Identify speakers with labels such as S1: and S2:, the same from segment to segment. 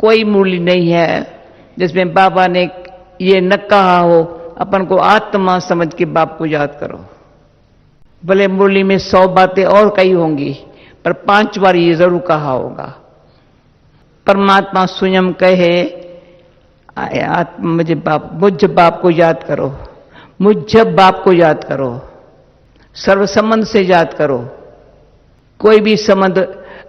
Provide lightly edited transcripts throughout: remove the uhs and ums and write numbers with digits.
S1: कोई मुरली नहीं है जिसमें बाबा ने ये न कहा हो अपन को आत्मा समझ के बाप को याद करो। भले मुरली में 100 बातें और कही होंगी, पर 5 बार ये जरूर कहा होगा। परमात्मा स्वयं कहे, मुझ बाप को याद करो, मुझ बाप को याद करो, सर्व संबंध से याद करो। कोई भी संबंध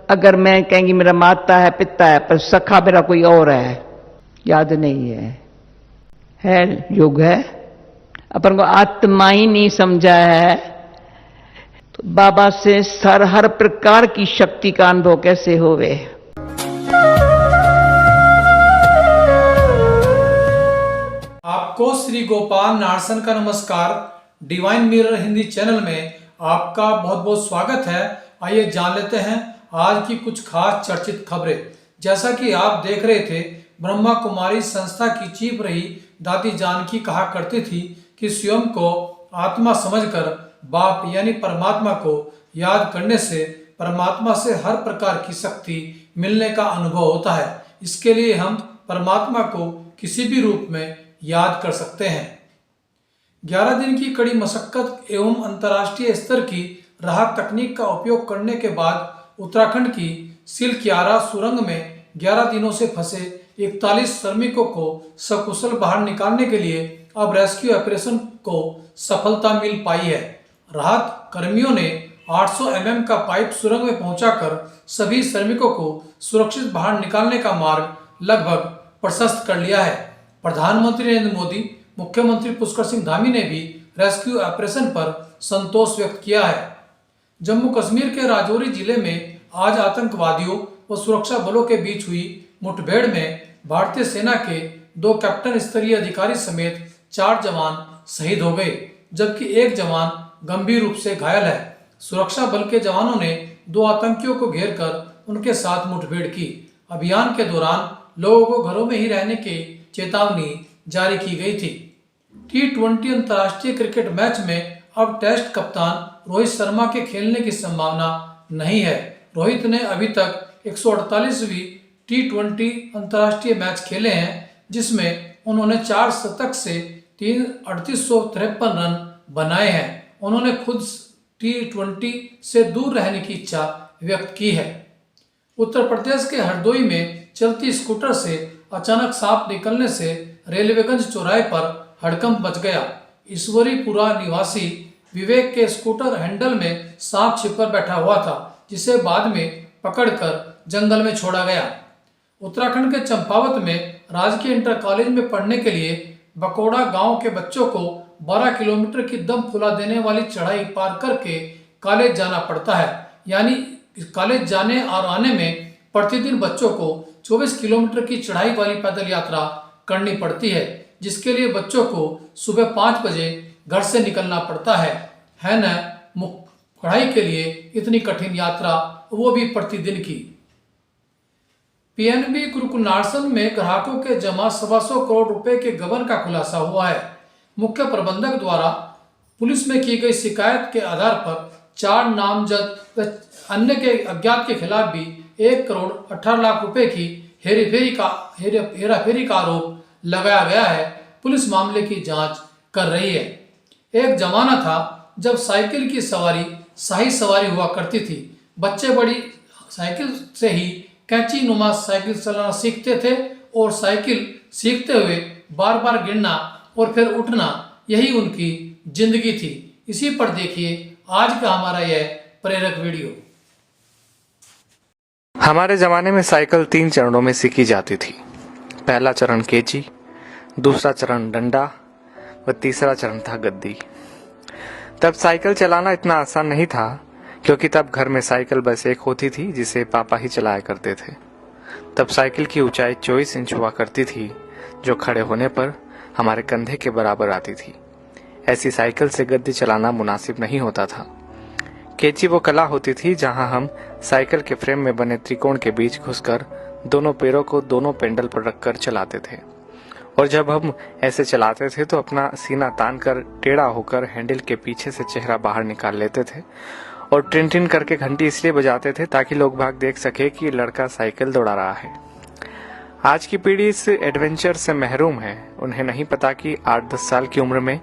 S1: अगर मैं कहेंगी मेरा माता है पिता है, पर सखा मेरा कोई और है, याद नहीं है योग है। अपन को आत्मा ही नहीं समझा है तो बाबा से हर प्रकार की शक्ति का अनुभव कैसे होवे।
S2: आपको श्री गोपाल नारसन का नमस्कार। डिवाइन मिरर हिंदी चैनल में आपका बहुत बहुत स्वागत है। आइए जान लेते हैं आज की कुछ खास चर्चित खबरें। जैसा कि आप देख रहे थे, ब्रह्मा कुमारी संस्था की चीफ रही दादी जानकी कहा करती थी कि स्वयं को आत्मा समझकर बाप यानी परमात्मा को याद करने से परमात्मा से हर प्रकार की शक्ति मिलने का अनुभव होता है। इसके लिए हम परमात्मा को किसी भी रूप में याद कर सकते हैं। 11 दिन की कड़ी मशक्कत एवं अंतर्राष्ट्रीय स्तर की राहत तकनीक का उपयोग करने के बाद उत्तराखंड की सिलक्यारा सुरंग में 11 दिनों से फंसे 41 श्रमिकों को सकुशल बाहर निकालने के लिए अब रेस्क्यू ऑपरेशन को सफलता मिल पाई है। राहत कर्मियों ने 800 mm का पाइप सुरंग में पहुंचाकर सभी श्रमिकों को सुरक्षित बाहर निकालने का मार्ग लगभग प्रशस्त कर लिया है। प्रधानमंत्री नरेंद्र मोदी, मुख्यमंत्री पुष्कर सिंह धामी ने भी रेस्क्यू ऑपरेशन पर संतोष व्यक्त किया है। जम्मू कश्मीर के राजौरी जिले में आज आतंकवादियों व सुरक्षा बलों के बीच हुई मुठभेड़ में भारतीय सेना के 2 कैप्टन स्तरीय अधिकारी समेत 4 जवान शहीद हो गए, जबकि 1 जवान गंभीर रूप से घायल है। सुरक्षा बल के जवानों ने 2 आतंकियों को घेर कर उनके साथ मुठभेड़ की। अभियान के दौरान लोगों को घरों में ही रहने की चेतावनी जारी की गई थी। T20 अंतर्राष्ट्रीय क्रिकेट मैच में अब टेस्ट कप्तान रोहित शर्मा के खेलने की संभावना नहीं है। रोहित ने अभी तक 148वीं T20 अंतर्राष्ट्रीय मैच खेले हैं, जिसमें उन्होंने 4 शतक से 3853 रन बनाए हैं। उन्होंने खुद T20 से दूर रहने की इच्छा व्यक्त की है। उत्तर प्रदेश के हरदोई में चलती स्कूटर से अचानक सांप निकलने से रेलवेगंज चौराहे पर हड़कंप मच गया। ईश्वरीपुरा निवासी विवेक के स्कूटर हैंडल में सांप छिपकर बैठा हुआ था, जिसे बाद में पकड़कर जंगल में छोड़ा गया। उत्तराखंड के चंपावत में राजकीय इंटर कॉलेज में पढ़ने के लिए बकोड़ा गांव के बच्चों को 12 किलोमीटर की दम फुला देने वाली चढ़ाई पार करके कॉलेज जाना पड़ता है। यानी कॉलेज जाने और आने में प्रतिदिन बच्चों को 24 किलोमीटर की चढ़ाई वाली पैदल यात्रा करनी पड़ती है, जिसके लिए बच्चों को सुबह 5 बजे घर से निकलना पड़ता है न पढ़ाई के लिए इतनी कठिन यात्रा, वो भी प्रतिदिन की। पीएनबी गुरुकुल नारसन में ग्राहकों के जमा 125 करोड़ रुपए के गबन का खुलासा हुआ है। मुख्य प्रबंधक द्वारा पुलिस में की गई शिकायत के आधार पर 4 नामजद व अन्य के अज्ञात के खिलाफ भी 1 करोड़ 18 लाख रुपए की हेराफेरी का आरोप लगाया गया है। पुलिस मामले की जांच कर रही है। एक जमाना था जब साइकिल की सवारी शाही सवारी हुआ करती थी। बच्चे बड़ी साइकिल से ही कैंची नुमा साइकिल चलाना सीखते थे और साइकिल सीखते हुए बार बार गिरना और फिर उठना, यही उनकी जिंदगी थी। इसी पर देखिए आज का हमारा यह प्रेरक वीडियो।
S3: हमारे ज़माने में साइकिल 3 चरणों में सीखी जाती थी। पहला चरण केची, दूसरा चरण डंडा व तीसरा चरण था गद्दी। तब साइकिल चलाना इतना आसान नहीं था, क्योंकि तब घर में साइकिल बस एक होती थी जिसे पापा ही चलाया करते थे। तब साइकिल की ऊंचाई 24 इंच हुआ करती थी, जो खड़े होने पर हमारे कंधे के बराबर आती थी। ऐसी साइकिल से गद्दी चलाना मुनासिब नहीं होता था। केची वो कला होती थी जहां हम साइकिल के फ्रेम में बने त्रिकोण के बीच घुसकर दोनों पैरों को दोनों पेंडल पर रखकर चलाते थे। और जब हम ऐसे चलाते थे तो अपना सीना तान कर टेढ़ा होकर हैंडल के पीछे से चेहरा बाहर निकाल लेते थे और टिन टिन करके घंटी इसलिए बजाते थे ताकि लोग भाग देख सके कि लड़का साइकिल दौड़ा रहा है। आज की पीढ़ी इस एडवेंचर से महरूम है। उन्हें नहीं पता कि 8-10 साल की उम्र में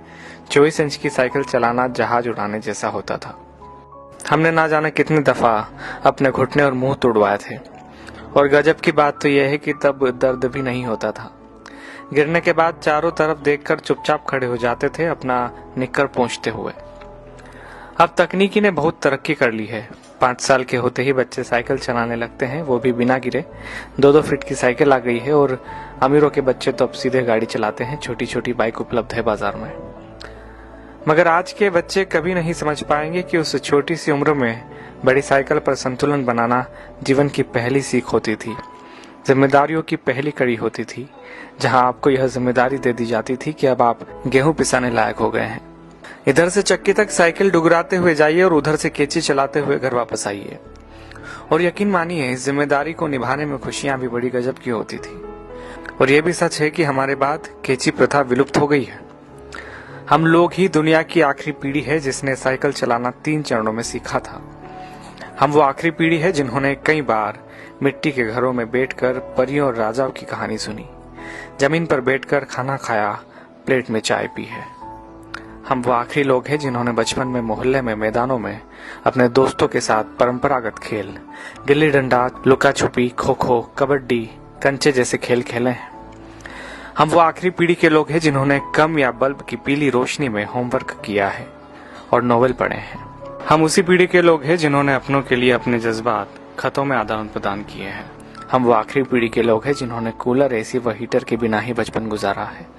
S3: 24 इंच की साइकिल चलाना जहाज उड़ाने जैसा होता था। हमने ना जाने कितनी दफा अपने घुटने और मुंह तोड़वाए थे, और गजब की बात तो यह है कि तब दर्द भी नहीं होता था। गिरने के बाद चारों तरफ देखकर चुपचाप खड़े हो जाते थे, अपना निक्कर पोंछते हुए। अब तकनीकी ने बहुत तरक्की कर ली है। 5 साल के होते ही बच्चे साइकिल चलाने लगते हैं, वो भी बिना गिरे। 2-2 फीट की साइकिल आ गई है, और अमीरों के बच्चे तो अब सीधे गाड़ी चलाते हैं। छोटी छोटी बाइक उपलब्ध है बाजार में। मगर आज के बच्चे कभी नहीं समझ पाएंगे कि उस छोटी सी उम्र में बड़ी साइकिल पर संतुलन बनाना जीवन की पहली सीख होती थी, जिम्मेदारियों की पहली कड़ी होती थी, जहां आपको यह जिम्मेदारी दे दी जाती थी कि अब आप गेहूं पिसाने लायक हो गए हैं। इधर से चक्की तक साइकिल डुगराते हुए जाइए और उधर से केची चलाते हुए घर वापस आइए। और यकीन मानिए, इस जिम्मेदारी को निभाने में खुशियां भी बड़ी गजब की होती थी। और यह भी सच है कि हमारे बाद केची प्रथा विलुप्त हो गई है। हम लोग ही दुनिया की आखिरी पीढ़ी है जिसने साइकिल चलाना 3 चरणों में सीखा था। हम वो आखिरी पीढ़ी है जिन्होंने कई बार मिट्टी के घरों में बैठकर परियों और राजाओं की कहानी सुनी, जमीन पर बैठकर खाना खाया, प्लेट में चाय पी है। हम वो आखिरी लोग हैं जिन्होंने बचपन में मोहल्ले में मैदानों में अपने दोस्तों के साथ परंपरागत खेल, गिल्ली डंडा, लुका छुपी, खो खो, कबड्डी, कंचे जैसे खेल खेले हैं। हम वो आखिरी पीढ़ी के लोग हैं जिन्होंने कम या बल्ब की पीली रोशनी में होमवर्क किया है और नोवेल पढ़े हैं। हम उसी पीढ़ी के लोग हैं जिन्होंने अपनों के लिए अपने जज्बात खतों में आदान प्रदान किए हैं। हम वो आखिरी पीढ़ी के लोग हैं जिन्होंने कूलर, एसी व हीटर के बिना ही बचपन गुजारा है।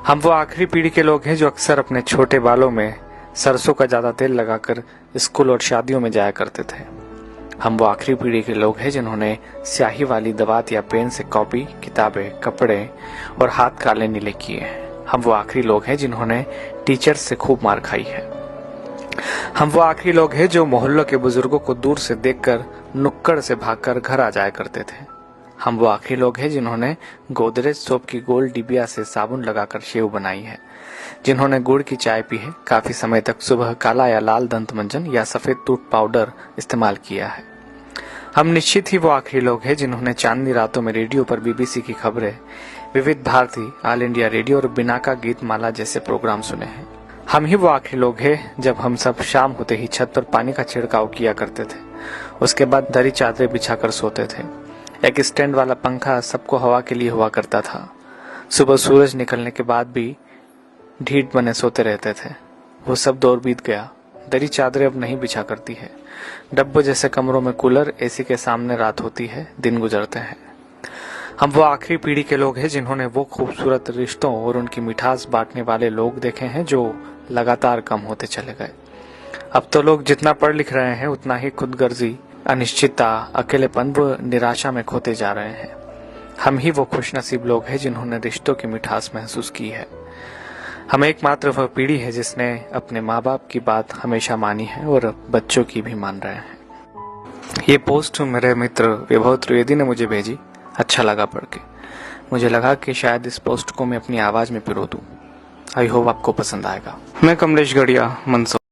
S3: हम वो आखिरी पीढ़ी के लोग हैं जो अक्सर अपने छोटे बालों में सरसों का ज्यादा तेल लगाकर स्कूल और शादियों में जाया करते थे। हम वो आखिरी पीढ़ी के लोग हैं जिन्होंने स्याही वाली दवात या पेन से कॉपी, किताबें, कपड़े और हाथ काले नीले किए हैं। हम वो आखिरी लोग हैं जिन्होंने टीचर्स से खूब मार खाई है। हम वो आखिरी लोग हैं जो मोहल्लों के बुजुर्गों को दूर से देखकर नुक्कड़ से भागकर घर आ जाया करते थे। हम वो आखिरी लोग हैं जिन्होंने गोदरेज सोप की गोल डिबिया से साबुन लगाकर शेव बनाई है, जिन्होंने गुड़ की चाय पी है, काफी समय तक सुबह काला या लाल दंत मंजन या सफेद टूथ पाउडर इस्तेमाल किया है। हम निश्चित ही वो आखिरी लोग हैं जिन्होंने चांदनी रातों में रेडियो पर बीबीसी की खबरें, विविध भारती, ऑल इंडिया रेडियो और बिनाका गीत माला जैसे प्रोग्राम सुने हैं। हम ही वो आखिरी लोग हैं जब हम सब शाम होते ही छत पर पानी का छिड़काव किया करते थे। उसके बाद दरी चादरें बिछाकर सोते थे। एक स्टैंड वाला पंखा सबको हवा के लिए हुआ करता था। सुबह सूरज निकलने के बाद भी ढीठ बने सोते रहते थे। वो सब दौर बीत गया। दरी चादरें अब नहीं बिछा करती है। डब्बों जैसे कमरों में कूलर, एसी के सामने रात होती है, दिन गुजरते हैं। हम वो आखिरी पीढ़ी के लोग हैं जिन्होंने वो खूबसूरत रिश्तों और उनकी मिठास बांटने वाले लोग देखे हैं जो लगातार कम होते चले गए। अब तो लोग जितना पढ़ लिख रहे हैं उतना ही खुदगर्जी, अनिश्चितता, अकेलेपन व निराशा में खोते जा रहे हैं। हम ही वो खुशनसीब लोग हैं जिन्होंने रिश्तों की मिठास महसूस की है। हम एकमात्र वह पीढ़ी है जिसने अपने माँ बाप की बात हमेशा मानी है और बच्चों की भी मान रहे हैं। ये पोस्ट मेरे मित्र विभव त्रिवेदी ने मुझे भेजी। अच्छा लगा पढ़ के। मुझे लगा कि शायद इस पोस्ट को मैं अपनी आवाज में पिरो दूं। आई होप आपको पसंद आएगा। मैं कमलेश गढ़िया, मंदसौर।